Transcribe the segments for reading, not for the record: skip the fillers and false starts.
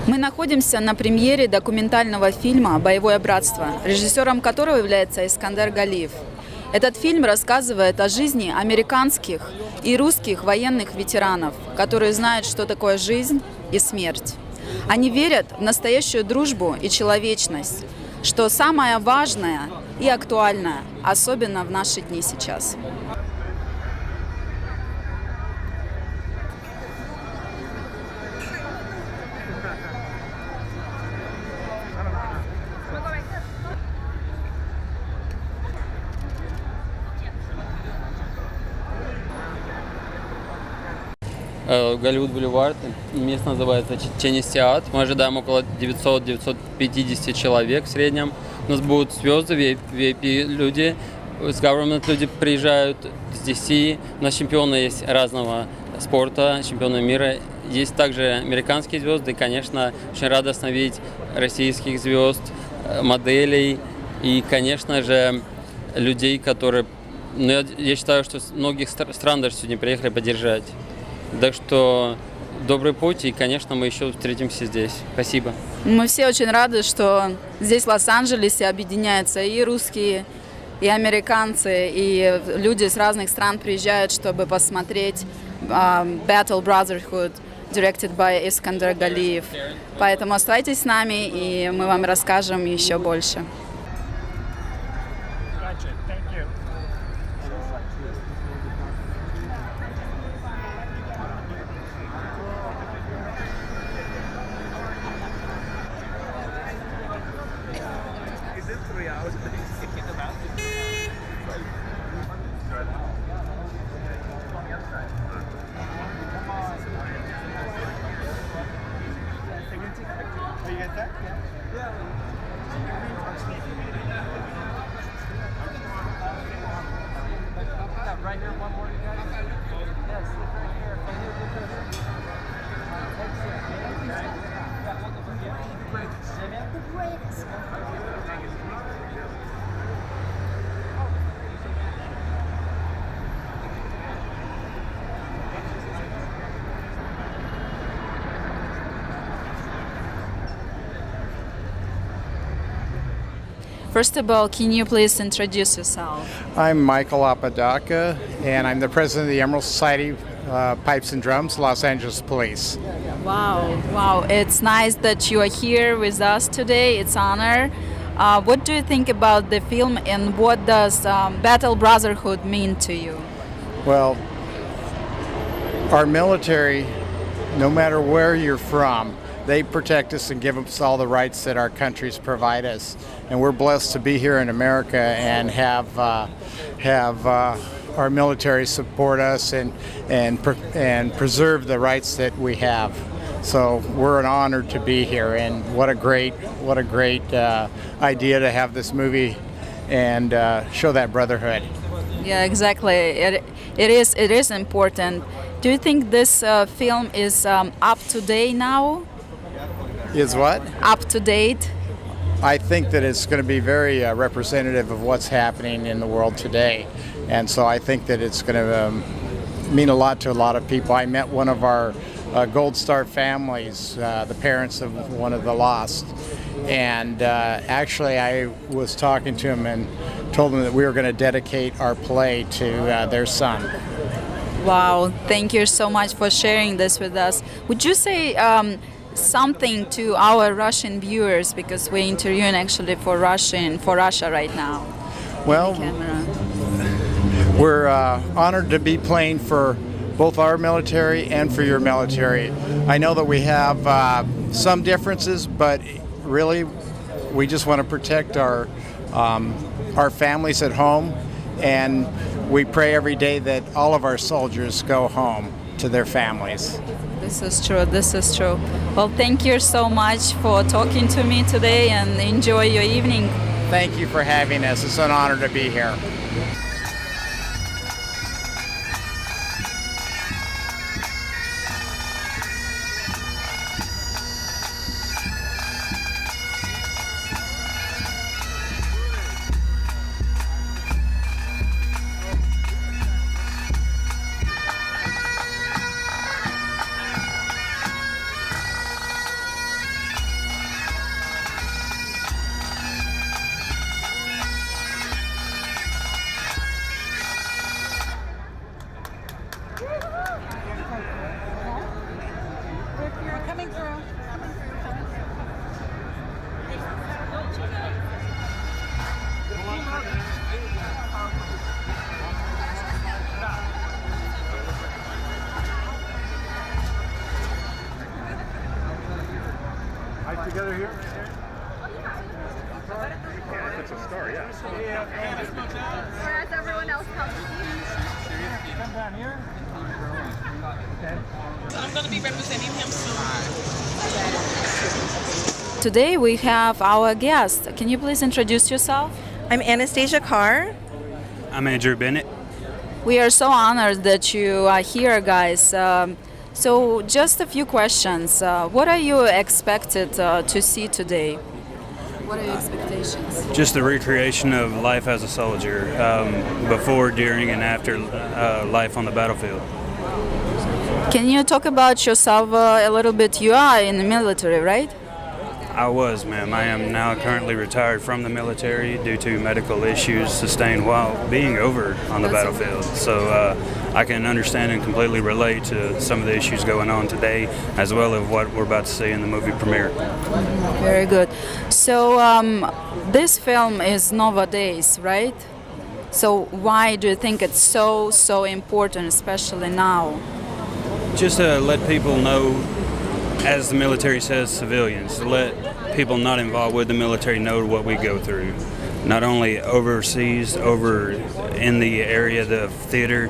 Мы находимся на премьере документального фильма «Боевое братство», режиссером которого является Искандер Галиев. Этот фильм рассказывает о жизни американских и русских военных ветеранов, которые знают, что такое жизнь и смерть. Они верят в настоящую дружбу и человечность, что самое важное и актуальное, особенно в наши дни сейчас. Голливуд Бульвар, место называется Теннис-театр. Мы ожидаем около 900-950 человек в среднем. У нас будут звезды, VIP-люди, с government люди приезжают с DC. У нас чемпионы есть разного спорта, чемпионы мира. Есть также американские звезды. И, конечно, очень радостно видеть российских звезд, моделей и, конечно же, людей, которые... я считаю, что с многих стран даже сегодня приехали поддержать. Так что добрый путь, и, конечно, мы еще встретимся здесь. Спасибо. Мы все очень рады, что здесь, в Лос-Анджелесе, объединяются и русские, и американцы, и люди с разных стран приезжают, чтобы посмотреть Battle Brotherhood, directed by Iskander Galiev. Поэтому оставайтесь с нами, и мы вам расскажем еще больше. Right here, one more, you guys. Yes, sit right here. The greatest. First of all, can you please introduce yourself? I'm Michael Apodaca, and I'm the president of the Emerald Society Pipes and Drums, Los Angeles Police. Wow, it's nice that you are here with us today. It's an honor. What do you think about the film, and what does Battle Brotherhood mean to you? Well, our military, no matter where you're from, they protect us and give us all the rights that our countries provide us. And we're blessed to be here in America and have our military support us and preserve the rights that we have. So we're an honor to be here, and what a great idea to have this movie and show that brotherhood. Yeah, exactly. It is important. Do you think this film is up to date now? Is what? Up to date? I think that it's going to be very representative of what's happening in the world today. And so I think that it's going to mean a lot to a lot of people. I met one of our Gold Star families, the parents of one of the lost. And actually I was talking to him and told him that we were going to dedicate our play to their son. Wow, thank you so much for sharing this with us. Would you say something to our Russian viewers, because we're interviewing actually for Russia right now? Well, we're honored to be playing for both our military and for your military. I know that we have some differences, but really we just want to protect our families at home, and we pray every day that all of our soldiers go home to their families. This is true. Well, thank you so much for talking to me today, and enjoy your evening. Thank you for having us. It's an honor to be here. together here. It's a star, yeah. Whereas everyone else comes. Come down here. Okay. I'm going to be representing him soon. Today we have our guest. Can you please introduce yourself? I'm Anastasia Carr. I'm Andrew Bennett. We are so honored that you are here, guys. So just a few questions. What are you expected to see today? What are your expectations? Just the recreation of life as a soldier, before, during, and after life on the battlefield. Can you talk about yourself a little bit? You are in the military, right? I was, ma'am. I am now currently retired from the military due to medical issues sustained while being over on the battlefield. So I can understand and completely relate to some of the issues going on today, as well as what we're about to see in the movie premiere. Very good. So this film is Nova Days, right? So why do you think it's so important, especially now? Just to let people know, as the military says, civilians, to let people not involved with the military know what we go through. Not only overseas, over in the area, the theater,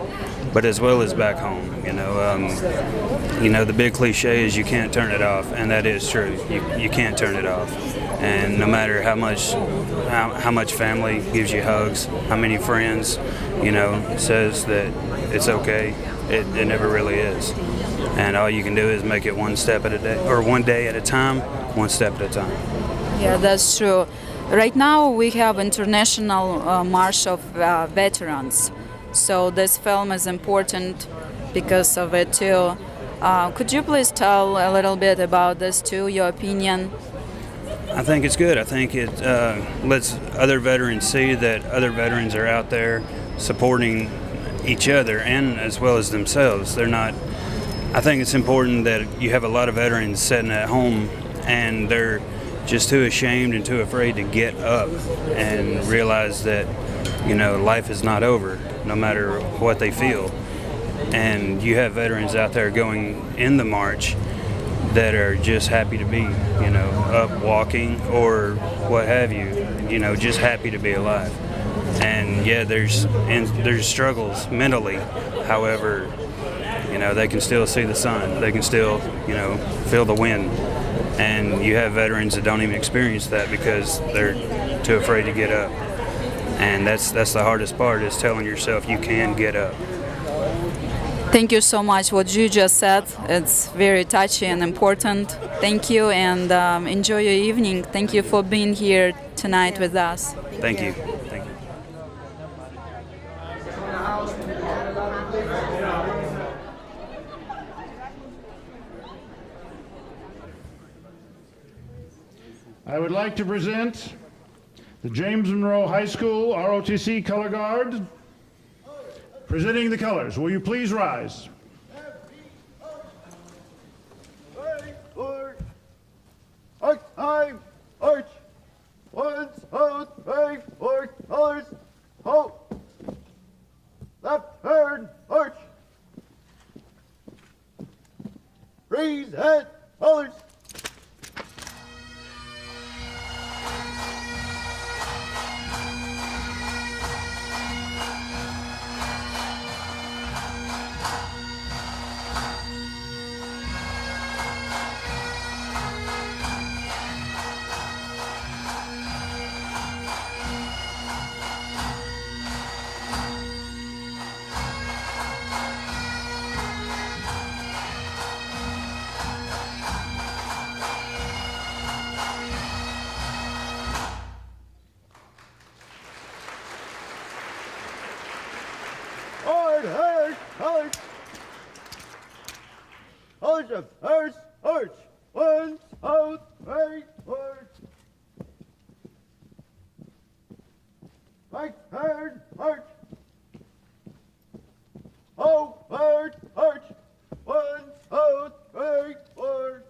but as well as back home. The big cliche is you can't turn it off, and that is true. You can't turn it off. And no matter how much family gives you hugs, how many friends, says that it's okay, it never really is. And all you can do is make it one step at a day, or one day at a time, one step at a time. Yeah, that's true. Right now we have International March of Veterans. So this film is important because of it too. Could you please tell a little bit about this too, your opinion? I think it's good. I think it lets other veterans see that other veterans are out there supporting each other and as well as themselves. I think it's important that you have a lot of veterans sitting at home and they're just too ashamed and too afraid to get up and realize that, life is not over, no matter what they feel. And you have veterans out there going in the march that are just happy to be, up walking or what have you, just happy to be alive. And yeah, there's struggles mentally. However, they can still see the sun. They can still, feel the wind. And you have veterans that don't even experience that because they're too afraid to get up. And that's the hardest part, is telling yourself you can get up. Thank you so much. What you just said, it's very touchy and important. Thank you, and enjoy your evening. Thank you for being here tonight with us. Thank you. Thank you. I would like to present the James Monroe High School ROTC Color Guard. Presenting the colors, will you please rise? Arch, time, arch. 1, 2, 3, 4, colors. Halt. Left turn, arch. Raise head, colors. Hard, colors. Colors of first arch. 1, 2, 3, 4. Right turn, arch. Forward, arch. 1, 2, 3, 4.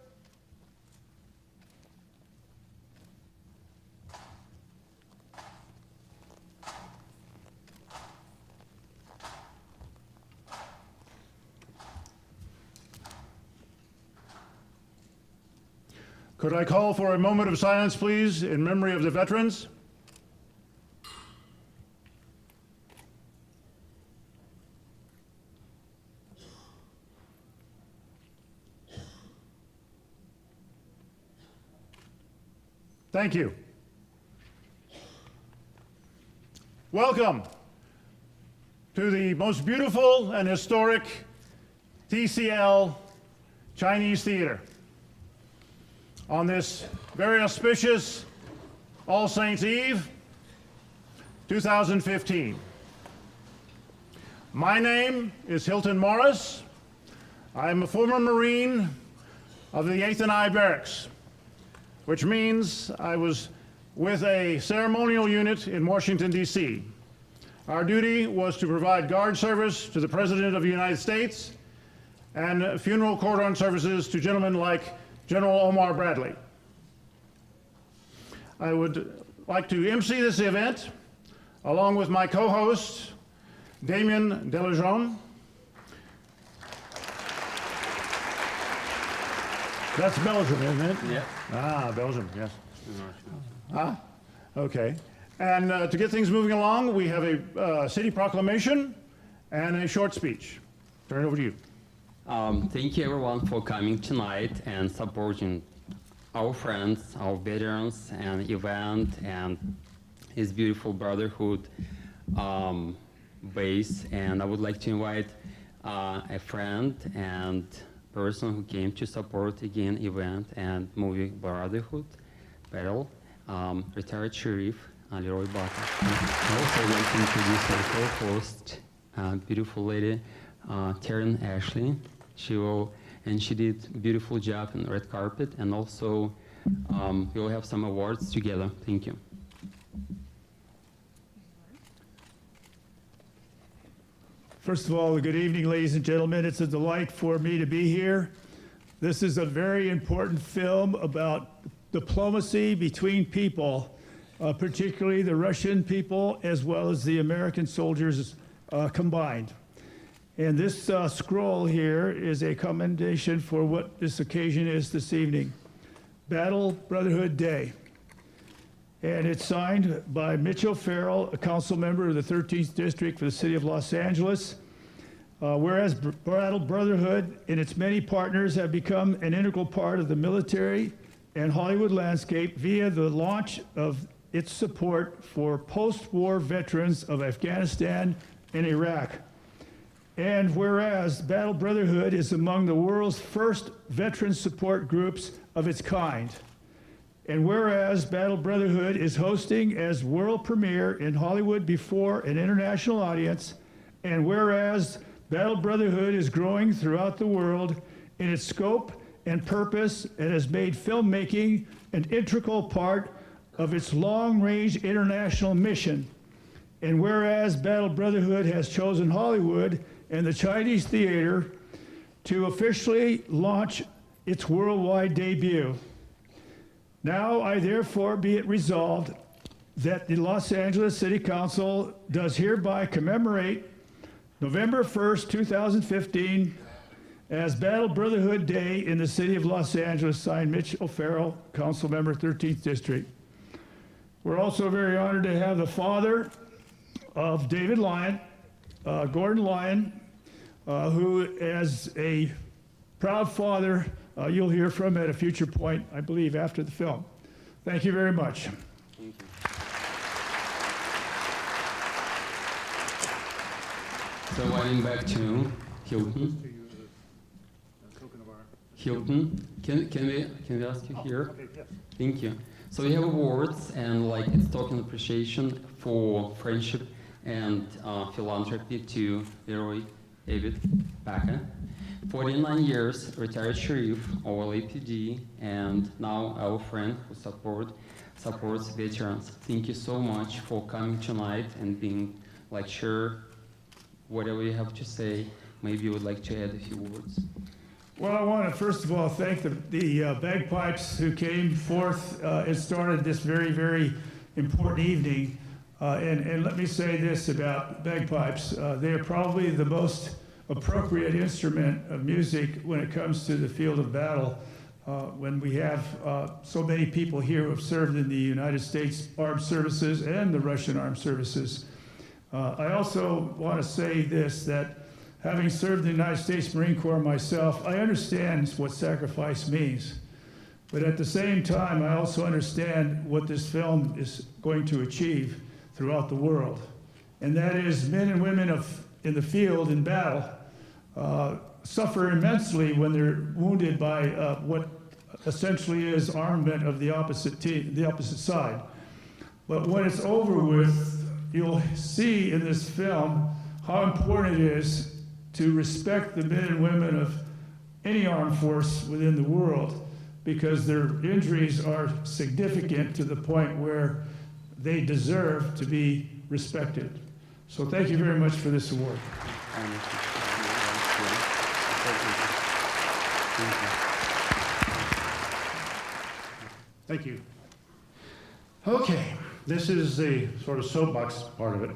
Could I call for a moment of silence, please, in memory of the veterans? Thank you. Welcome to the most beautiful and historic TCL Chinese Theater on this very auspicious All Saints' Eve 2015. My name is Hilton Morris. I'm a former Marine of the 8th and I Barracks, which means I was with a ceremonial unit in Washington, D.C. Our duty was to provide guard service to the President of the United States and funeral cordon services to gentlemen like General Omar Bradley. I would like to MC this event along with my co-host, Damien Delejeune. That's Belgium, isn't it? Yeah. Ah, Belgium, yes. Ah, okay. And to get things moving along, we have a city proclamation and a short speech. Turn it over to you. Thank you everyone for coming tonight and supporting our friends, our veterans, and event and his beautiful Brotherhood base. And I would like to invite a friend and person who came to support again event and movie Brotherhood battle, retired Sheriff Leroy Butler. I also like to introduce our co-host, beautiful lady, Taryn Ashley. She did a beautiful job in the red carpet, and also we'll have some awards together. Thank you. First of all, good evening, ladies and gentlemen. It's a delight for me to be here. This is a very important film about diplomacy between people, particularly the Russian people as well as the American soldiers combined. And this scroll here is a commendation for what this occasion is this evening, Battle Brotherhood Day. And it's signed by Mitch O'Farrell, a council member of the 13th District for the City of Los Angeles. Whereas Battle Brotherhood and its many partners have become an integral part of the military and Hollywood landscape via the launch of its support for post-war veterans of Afghanistan and Iraq. And whereas Battle Brotherhood is among the world's first veteran support groups of its kind. And whereas Battle Brotherhood is hosting as world premiere in Hollywood before an international audience, and whereas Battle Brotherhood is growing throughout the world in its scope and purpose and has made filmmaking an integral part of its long-range international mission. And whereas Battle Brotherhood has chosen Hollywood and the Chinese theater to officially launch its worldwide debut. Now I therefore be it resolved that the Los Angeles City Council does hereby commemorate November 1st, 2015 as Battle Brotherhood Day in the city of Los Angeles, signed Mitch O'Farrell, Council Member, 13th District. We're also very honored to have the father of David Lyon, Gordon Lyon, who as a proud father, you'll hear from at a future point, I believe, after the film. Thank you very much. Thank you. So I'm back to Hilton. Hilton, can we ask you here? Thank you. So we have awards and like it's token appreciation for friendship and philanthropy to Leroy David Baca. 49 years, retired sheriff of LAPD, and now our friend who supports veterans. Thank you so much for coming tonight and being like sure whatever you have to say. Maybe you would like to add a few words. Well, I want to first of all thank the bagpipes who came forth and started this very, very important evening. And let me say this about bagpipes. They are probably the most appropriate instrument of music when it comes to the field of battle. when we have so many people here who have served in the United States Armed Services and the Russian Armed Services. I also want to say this, that having served in the United States Marine Corps myself, I understand what sacrifice means. But at the same time, I also understand what this film is going to achieve throughout the world. And that is men and women in the field in battle suffer immensely when they're wounded by what essentially is armament of the opposite side. But when it's over with, you'll see in this film how important it is to respect the men and women of any armed force within the world, because their injuries are significant to the point where they deserve to be respected. So thank you very much for this award. Thank you. Okay, this is the sort of soapbox part of it.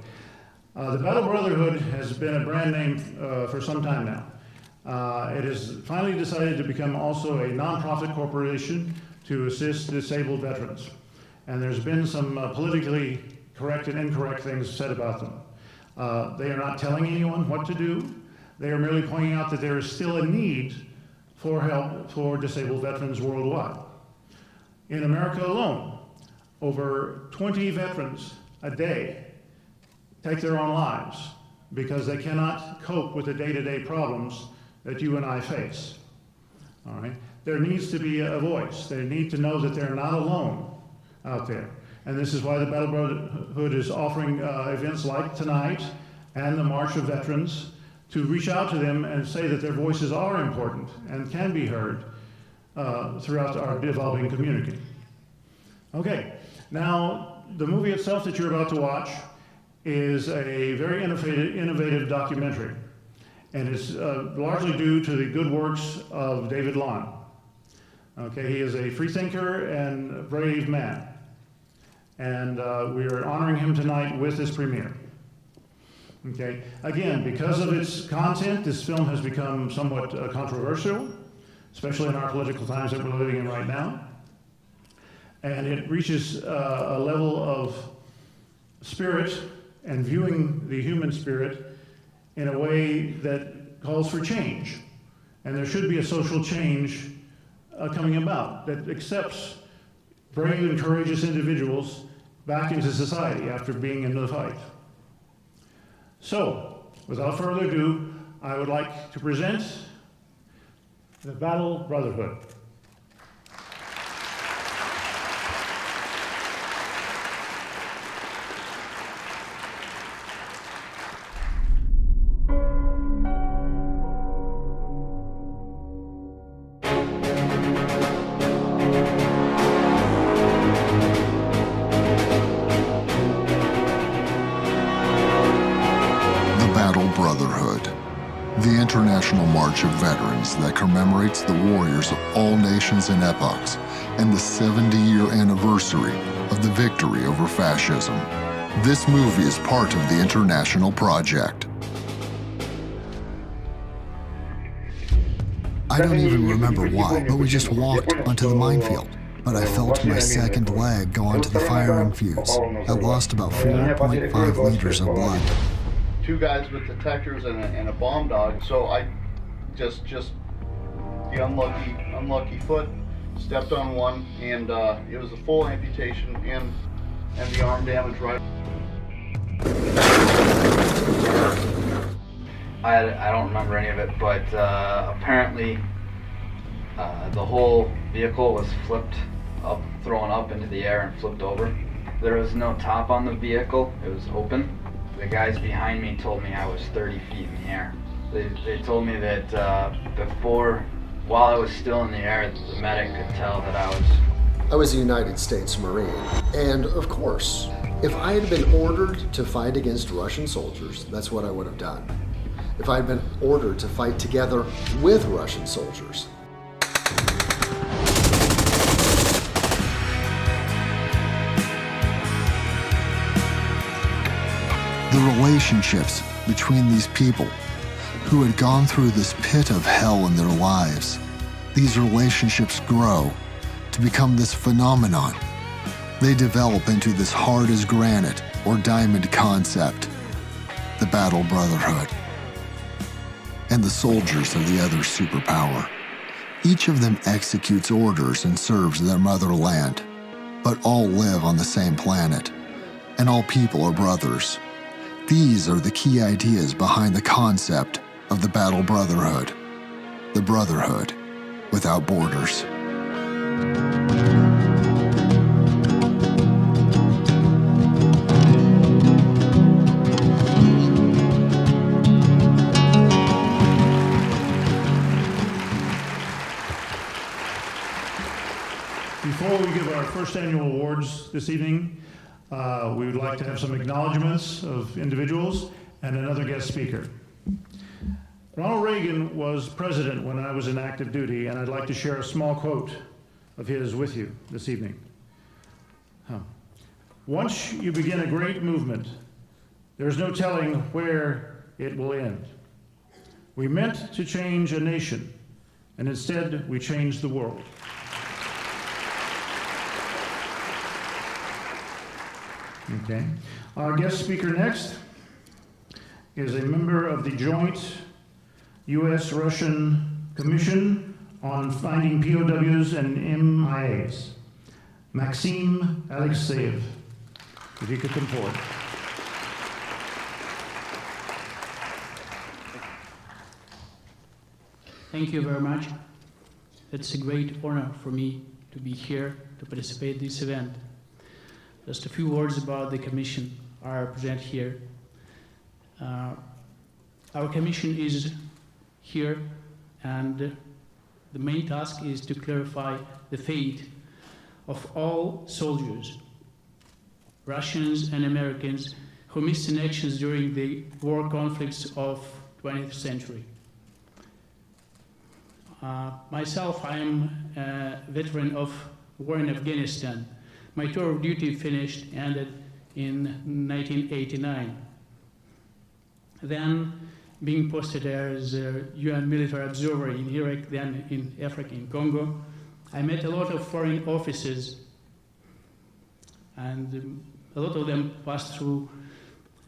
The Battle Brotherhood has been a brand name for some time now. It has finally decided to become also a nonprofit corporation to assist disabled veterans. And there's been some politically correct and incorrect things said about them. They are not telling anyone what to do. They are merely pointing out that there is still a need for help for disabled veterans worldwide. In America alone, over 20 veterans a day take their own lives because they cannot cope with the day-to-day problems that you and I face. All right? There needs to be a voice. They need to know that they're not alone out there. And this is why the Battle Brotherhood is offering events like tonight and the March of Veterans to reach out to them and say that their voices are important and can be heard throughout our developing community. Okay, now the movie itself that you're about to watch is a very innovative documentary, and it's largely due to the good works of David Lon. Okay, he is a freethinker and brave man, and we are honoring him tonight with this premiere. Okay, again, because of its content, this film has become somewhat controversial, especially in our political times that we're living in right now. And it reaches a level of spirit and viewing the human spirit in a way that calls for change. And there should be a social change coming about that accepts brave and courageous individuals back into society after being in the fight. So, without further ado, I would like to present the Battle Brotherhood. The International March of Veterans that commemorates the warriors of all nations and epochs, and the 70-year anniversary of the victory over fascism. This movie is part of the international project. I don't even remember why, but we just walked onto the minefield. But I felt my second leg go onto the firing fuse. I lost about 4.5 liters of blood. Two guys with detectors and a bomb dog. So I just the unlucky foot stepped on one, and it was a full amputation and the arm damage right. I don't remember any of it, but apparently the whole vehicle was flipped up, thrown up into the air and flipped over. There was no top on the vehicle, it was open. The guys behind me told me I was 30 feet in the air. They told me that while I was still in the air, the medic could tell that I was a United States Marine. And of course, if I had been ordered to fight against Russian soldiers, that's what I would have done. If I had been ordered to fight together with Russian soldiers, the relationships between these people who had gone through this pit of hell in their lives these relationships grow to become this phenomenon. They develop into this hard as granite or diamond concept, the Battle Brotherhood, and the soldiers of the other superpower. Each of them executes orders and serves their motherland, but all live on the same planet, and all people are brothers. These are the key ideas behind the concept of the Battle Brotherhood, the Brotherhood without borders. Before we give our first annual awards this evening, we would like to have some acknowledgments of individuals and another guest speaker. Ronald Reagan was president when I was in active duty, and I'd like to share a small quote of his with you this evening. Once you begin a great movement, there's no telling where it will end. We meant to change a nation, and instead we changed the world. Okay. Our guest speaker next is a member of the joint U.S.-Russian Commission on Finding POWs and MIAs, Maxim Alexeyev. If you could come forward. Thank you very much. It's a great honor for me to be here to participate in this event. Just a few words about the commission I represent here. Our commission is here, and the main task is to clarify the fate of all soldiers, Russians and Americans, who missed in actions during the war conflicts of 20th century. Myself, I am a veteran of war in Afghanistan. My tour of duty ended in 1989. Then, being posted as a UN military observer in Iraq, then in Africa, in Congo, I met a lot of foreign officers, and a lot of them passed through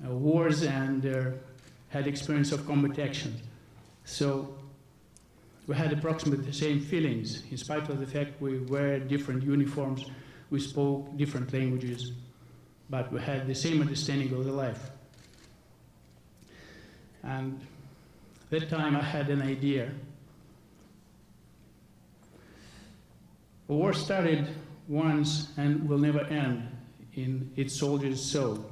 wars and had experience of combat action. So we had approximately the same feelings, in spite of the fact we wear different uniforms, we spoke different languages, but we had the same understanding of the life. And that time I had an idea. A war started once and will never end in its soldier's soul.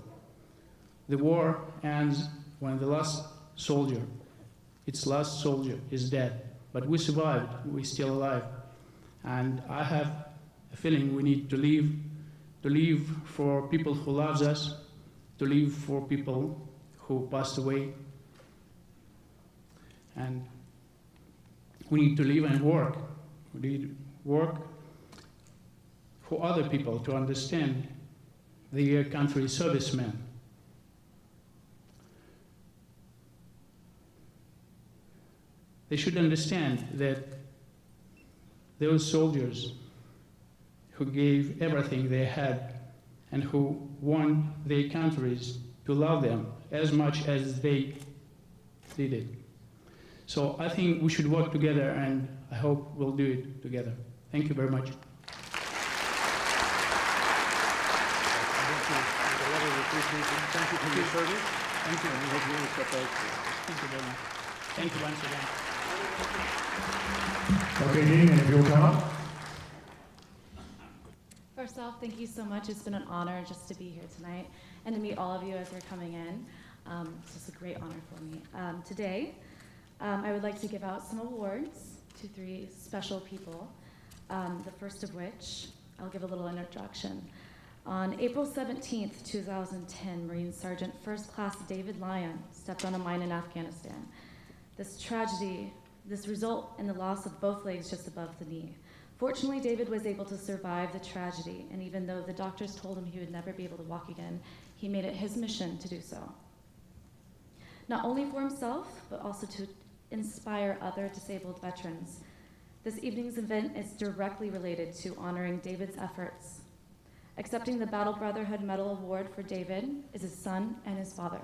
The war ends when the last soldier, its last soldier, is dead. But we survived, we're still alive. And I have a feeling we need to live for people who love us, to live for people who passed away. And we need to live and work. We need to work for other people to understand their country's servicemen. They should understand that those soldiers who gave everything they had and who want their countries to love them as much as they did it. So I think we should work together, and I hope we'll do it together. Thank you very much. Thank you for your service. Thank you. And we hope you will step out. Thank you very much. Thank you once again. Okay, Dean, and if you'll come up. First off, thank you so much. It's been an honor just to be here tonight and to meet all of you as you're coming in. It's just a great honor for me. Today, I would like to give out some awards to 3 special people, the first of which, I'll give a little introduction. On April 17th, 2010, Marine Sergeant First Class David Lyon stepped on a mine in Afghanistan. This tragedy, this result in the loss of both legs just above the knee. Fortunately, David was able to survive the tragedy, and even though the doctors told him he would never be able to walk again, he made it his mission to do so. Not only for himself, but also to inspire other disabled veterans This evening's event is directly related to honoring David's efforts. Accepting the Battle Brotherhood Medal Award for David is his son and his father.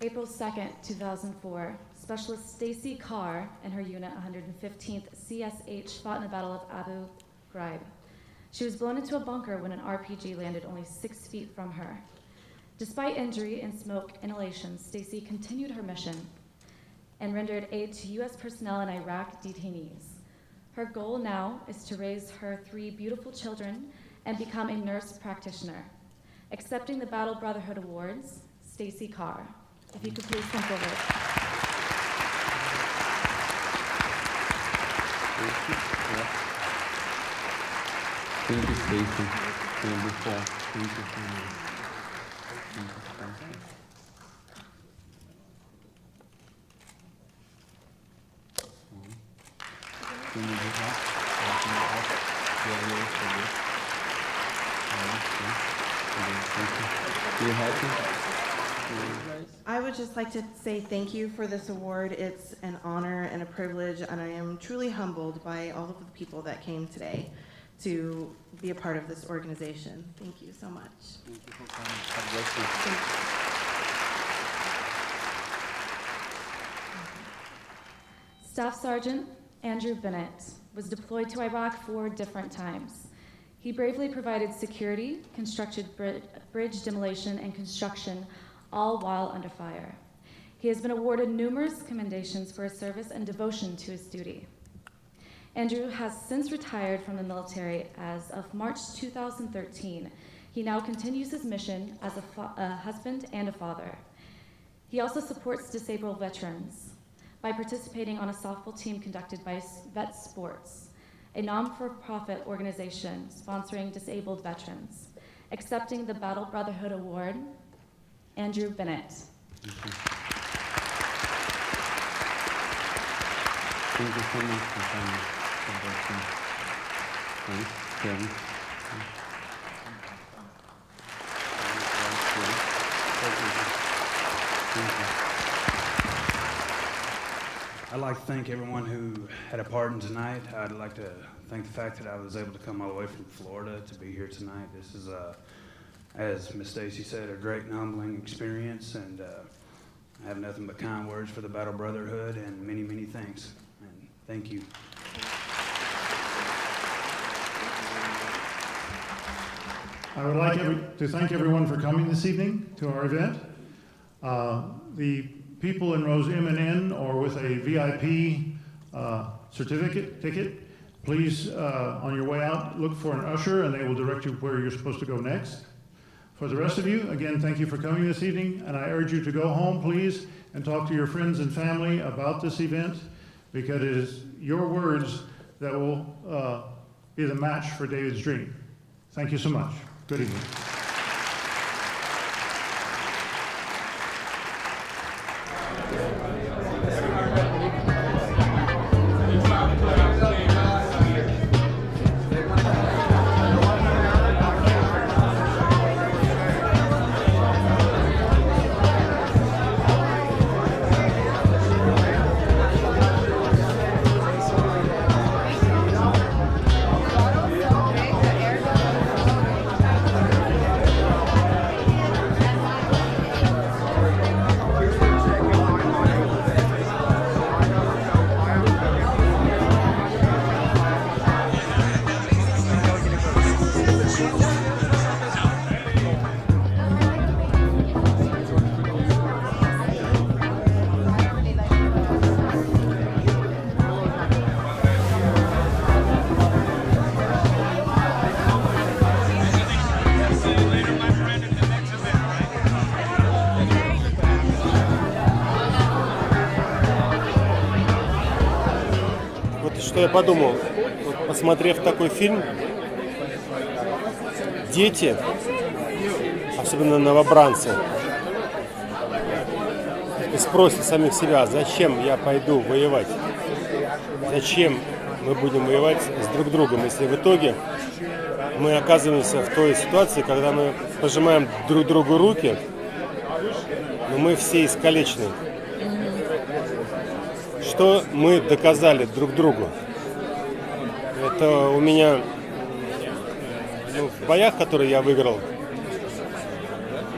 April 2nd, 2004, Specialist Stacy Carr and her unit 115th CSH fought in the Battle of Abu Ghraib. She was blown into a bunker when an RPG landed only 6 feet from her. Despite injury and smoke inhalation, Stacy continued her mission and rendered aid to U.S. personnel and Iraq detainees. Her goal now is to raise her 3 beautiful children and become a nurse practitioner. Accepting the Battle Brotherhood Awards, Stacy Carr. If you could please come forward. Thank you, Stacy. Thank you, Paul. Thank you so much. Can you do that? Thank you. You happy? I would just like to say thank you for this award. It's an honor and a privilege, and I am truly humbled by all of the people that came today to be a part of this organization. Thank you so much. Thank you for coming. God bless you. Staff Sergeant Andrew Bennett was deployed to Iraq 4 different times. He bravely provided security, constructed bridge demolition, and construction, all while under fire. He has been awarded numerous commendations for his service and devotion to his duty. Andrew has since retired from the military as of March 2013. He now continues his mission as a husband and a father. He also supports disabled veterans by participating on a softball team conducted by Vet Sports, a non-for-profit organization sponsoring disabled veterans. Accepting the Battle Brotherhood Award, Andrew Bennett. Thank you so much for coming. Thanks, Karen. I'd like to thank everyone who had a part in tonight. I'd like to thank the fact that I was able to come all the way from Florida to be here tonight. This is, as Ms. Stacy said, a great and humbling experience, and I have nothing but kind words for the Battle Brotherhood and many, many thanks. And thank you. I would like to thank everyone for coming this evening to our event. The people in rows M and N or with a VIP ticket, please, on your way out, look for an usher and they will direct you where you're supposed to go next. For the rest of you, again, thank you for coming this evening, and I urge you to go home, please, and talk to your friends and family about this event, because it is your words that will be the match for David's dream. Thank you so much. Good evening. что я подумал, посмотрев такой фильм, дети, особенно новобранцы, спросят самих себя, зачем я пойду воевать, зачем мы будем воевать с друг другом, если в итоге мы оказываемся в той ситуации, когда мы пожимаем друг другу руки, но мы все искалечены. Что мы доказали друг другу? Это у меня в боях, которые я выиграл,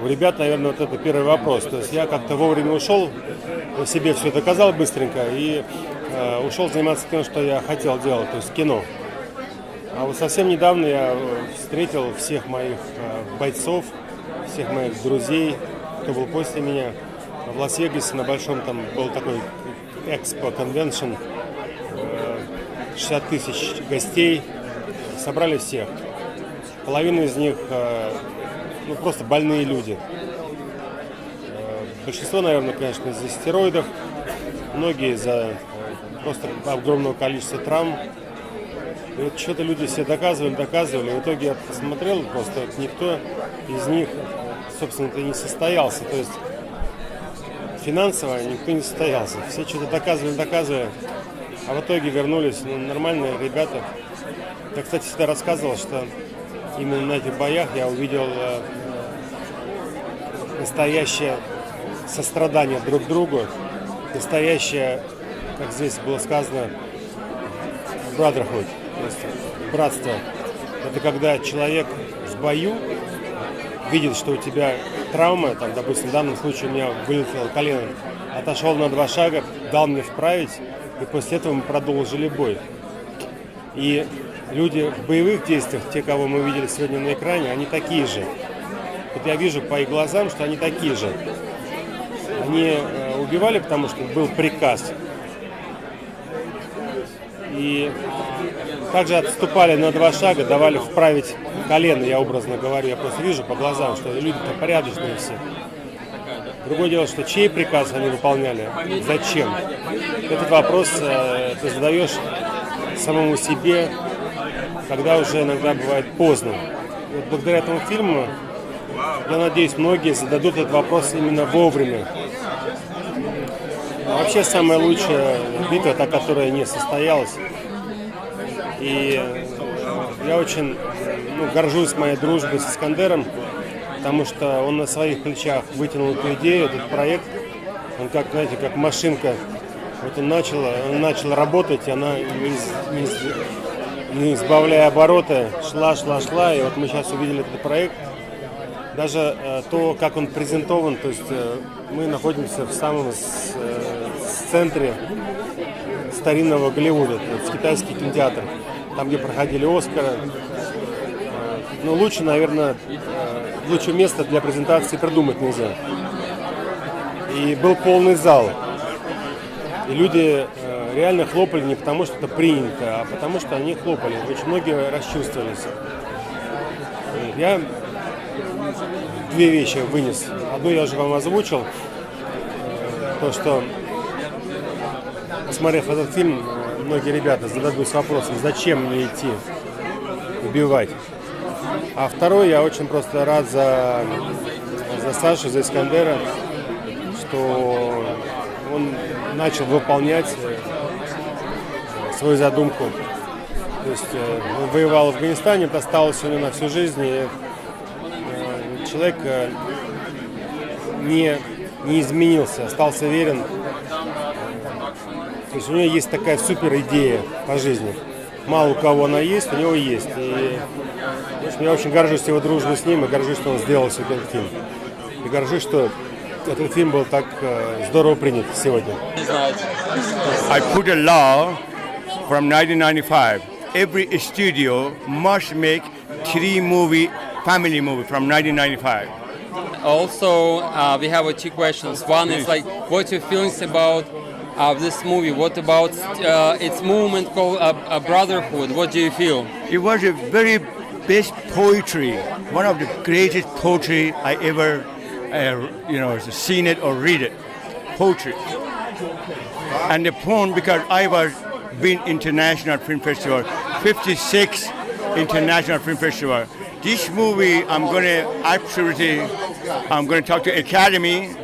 у ребят, наверное, вот это первый вопрос. То есть я как-то вовремя ушел, себе все доказал быстренько и ушел заниматься тем, что я хотел делать, то есть кино. А вот совсем недавно я встретил всех моих бойцов, всех моих друзей, кто был после меня. В Лас-Вегасе на большом там был такой экспо-конвеншн, 60 тысяч гостей, собрали всех. Половина из них просто больные люди. Большинство, наверное, конечно, из-за стероидов, многие из-за просто огромного количества травм. И вот что-то люди все доказывали. И в итоге я посмотрел, просто никто из них, собственно-то, не состоялся. То есть финансово никто не состоялся. Все что-то доказывали, а в итоге вернулись нормальные ребята. Я, кстати, всегда рассказывал, что именно на этих боях я увидел настоящее сострадание друг к другу, настоящее, как здесь было сказано, Brotherhood, то есть братство. Это когда человек в бою видит, что у тебя травма, там, допустим, в данном случае у меня вылетело колено, отошел на 2 шага, дал мне вправить, и после этого мы продолжили бой. И люди в боевых действиях, те, кого мы видели сегодня на экране, они такие же. Вот я вижу по их глазам, что они такие же. Они убивали, потому что был приказ. И также отступали на 2 шага, давали вправить колено, я образно говорю. Я просто вижу по глазам, что люди-то порядочные все. Другое дело, что чей приказ они выполняли, зачем? Этот вопрос ты задаешь самому себе, когда уже иногда бывает поздно. И вот благодаря этому фильму, я надеюсь, многие зададут этот вопрос именно вовремя. А вообще самая лучшая битва, та, которая не состоялась. И я очень горжусь моей дружбой с Искандером, потому что он на своих плечах вытянул эту идею, этот проект. Он как, знаете, как машинка. Вот он начал работать, и она, не избавляя обороты, шла, и вот мы сейчас увидели этот проект. Даже то, как он презентован, то есть мы находимся в самом центре старинного Голливуда, то есть китайский кинотеатр, там, где проходили Оскары. Но лучше, наверное, лучшее место для презентации придумать нельзя. И был полный зал. И люди реально хлопали не потому, что это принято, а потому, что они хлопали. Очень многие расчувствовались. Я 2 вещи вынес. Одну я уже вам озвучил. То, что, посмотрев этот фильм, многие ребята зададутся вопросом, зачем мне идти убивать. А второй, я очень просто рад за Сашу, за Искандера, что он начал выполнять свою задумку. То есть он воевал в Афганистане, это осталось у него на всю жизнь. И человек не изменился, остался верен. То есть у него есть такая супер идея по жизни. Мало у кого она есть, у него есть. И в общем, я очень горжусь его дружбой с ним и горжусь, что он сделал этот фильм. И горжусь, что этот фильм был так здорово принят сегодня. I put a law from 1995. Every studio must make 3 family movie from 1995. Also, we have 2 questions. One is like, what's your feelings about this movie? What about its movement called Brotherhood? What do you feel? It was a very best poetry, one of the greatest poetry I ever, seen it or read it. Poetry. And the poem, because I was been international film festival, 56 international film festival. This movie, I'm going to talk to Academy,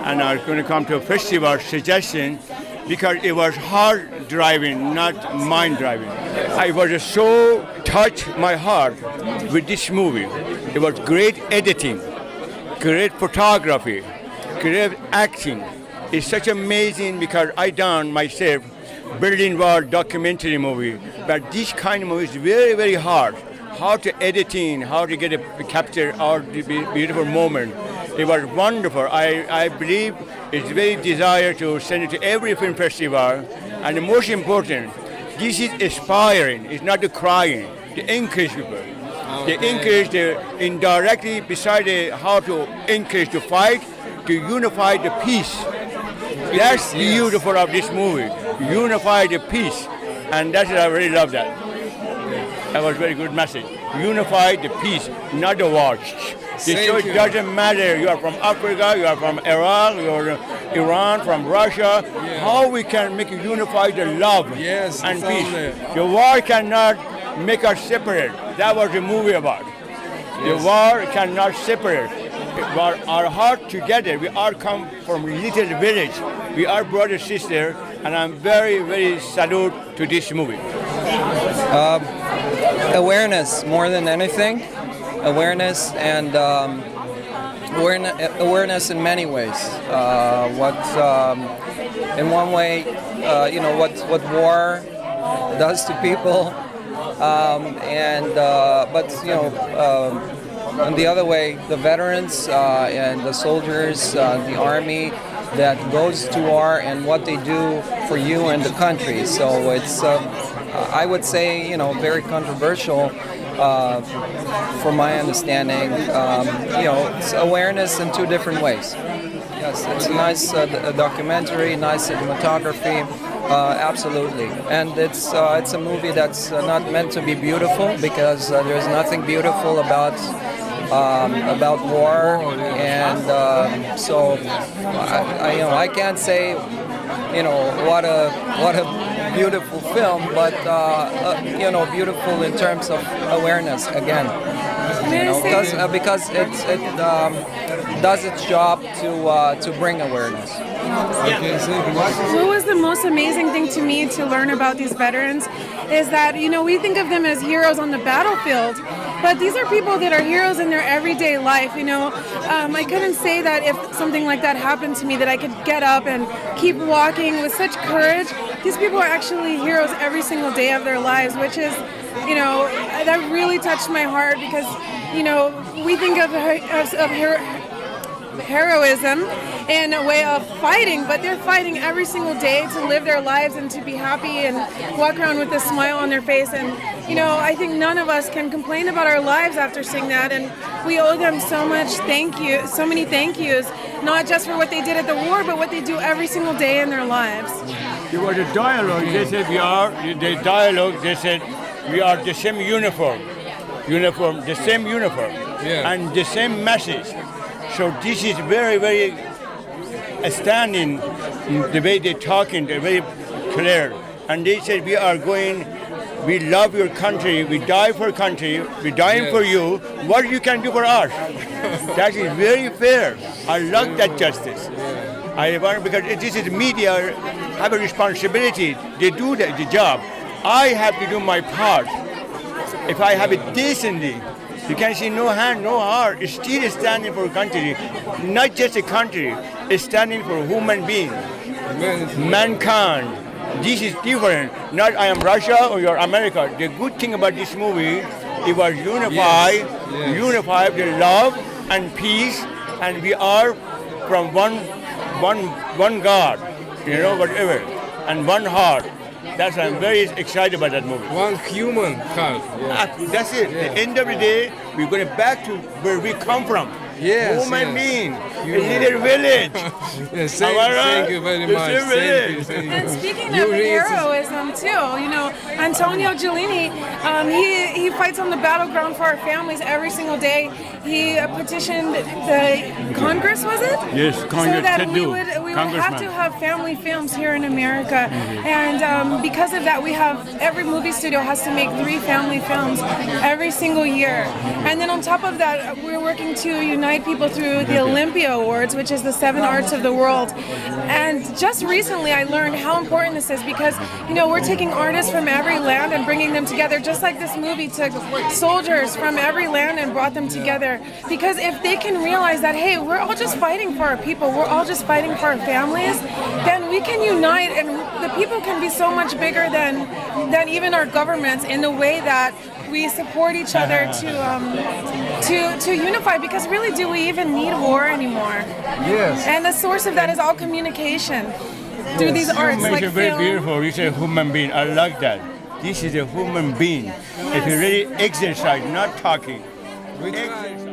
and I'm going to come to a festival suggestion, because it was heart driving, not mind driving. I was so touched my heart with this movie. It was great editing, great photography, great acting. It's such amazing, because I done myself Berlin Wall documentary movie, but this kind of movie is very, very hard. How to editing, how to capture all the beautiful moment. It was wonderful. I believe it's very desire to send it to every film festival. And the most important, this is inspiring. It's not the crying. To encourage people. They encourage indirectly, beside how to encourage to fight, to unify the peace. That's beautiful of this movie. Unify the peace. And that's what I really love that. That was a very good message. Unify the peace, not the war. It doesn't matter. You are from Africa, you are from Iraq, you are Iran, from Russia. Yeah. How we can make unify the love and peace. The war cannot make us separate. That was the movie about. The war cannot separate. Our heart together. We all come from little village. We are brother sister, and I'm very, very salute to this movie. Awareness more than anything. Awareness and awareness in many ways. In one way, what war does to people, and the other way, the veterans and the soldiers, the army that goes to war and what they do for you and the country. So it's, I would say, very controversial. From my understanding, it's awareness in two different ways. Yes, it's a nice documentary, nice cinematography, absolutely. And it's a movie that's not meant to be beautiful, because there's nothing beautiful about war, and so I can't say what a beautiful film, but beautiful in terms of awareness again. Because it does its job to bring awareness. What was the most amazing thing to me to learn about these veterans is that, we think of them as heroes on the battlefield, but these are people that are heroes in their everyday life. I couldn't say that if something like that happened to me, that I could get up and keep walking with such courage. These people are actually heroes every single day of their lives, which is, that really touched my heart, because, we think of heroism in a way of fighting, but they're fighting every single day to live their lives and to be happy and walk around with a smile on their face. And I think none of us can complain about our lives after seeing that, and we owe them so many thank yous, not just for what they did at the war, but what they do every single day in their lives. There was a dialogue. They said they said we are the same uniform, the same uniform, and the same message. So this is very, very outstanding, the way they're talking, they're very clear. And they said, we love your country, we die for country, we're dying for you, what you can do for us. That is very fair. I love that justice. Because this is media have a responsibility, they do the job. I have to do my part. If I have it decently, you can see no hand, no heart. It's still standing for country, not just a country. It's standing for human being, mankind. This is different. Not I am Russia or you're America. The good thing about this movie, it was unified the love and peace, and we are from one God, whatever, and one heart. That's I'm very excited about that movie. One human heart. That's it. At the end of the day, we're going back to where we come from. Human being, a little village. Thank you very much. And speaking of heroism too, Antonio Giuliani, he fights on the battleground for our families every single day. He petitioned the Congress, was it? Yes, Congress so that can we do. would have to have family films here in America, and because of that, we have every movie studio has to make 3 family films every single year. And then on top of that, we're working to unite people through the Olympia Awards, which is the 7 arts of the world. And just recently, I learned how important this is because, we're taking artists from every land and bringing them together, just like this movie took soldiers from every land and brought them together. Because if they can realize that, hey, we're all just fighting for our people, we're all just fighting for our families, then we can unite, and the people can be so much bigger than even our governments in the way that we support each other to unify, because really, do we even need war anymore? Yes. And the source of that is all communication through these arts, like It's very film. beautiful. You say human being. I like that. This is a human being. If you really exercise, not talking. Exercise.